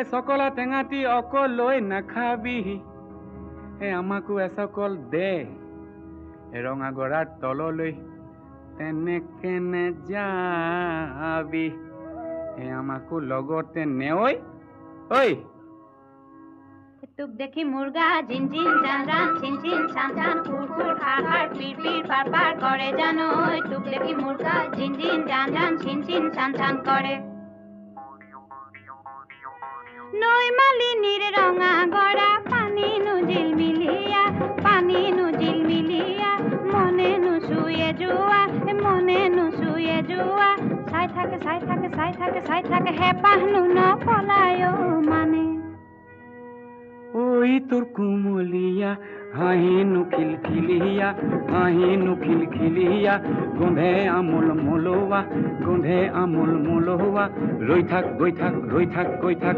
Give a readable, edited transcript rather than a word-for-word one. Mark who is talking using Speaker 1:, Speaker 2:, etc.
Speaker 1: চকলা টেঙাটি অকলৈ নাখাবি আমাকো এচকল দে ৰঙা গৰাৰ তললৈ তেনেকে নেযাবি আমাকো লগতে নেঐ ঐ
Speaker 2: তোক দেখি মুৰ্গা জিন জিন জান জান চিন চিন চান চান ফুৰ ফুৰ খাৰ খাৰ পিৰ পিৰ পাৰ পাৰ কৰে জানো তোক দেখি মুৰ্গা জিন জিন জান জান চিন চিন চান চান কৰে নৈ মালিনীৰ ৰঙা গৰা পানী নু জিলমিলিয়া মনে নুচুয়ে যোৱা চাই থাকে হেঁপাহনো নপলায় মানে
Speaker 1: ঐ তোৰ কুমলীয়া হাঁহিনো খিলখিলিয়া গোন্ধে আমোল মোলোৱা ৰৈ থাক গৈ থাক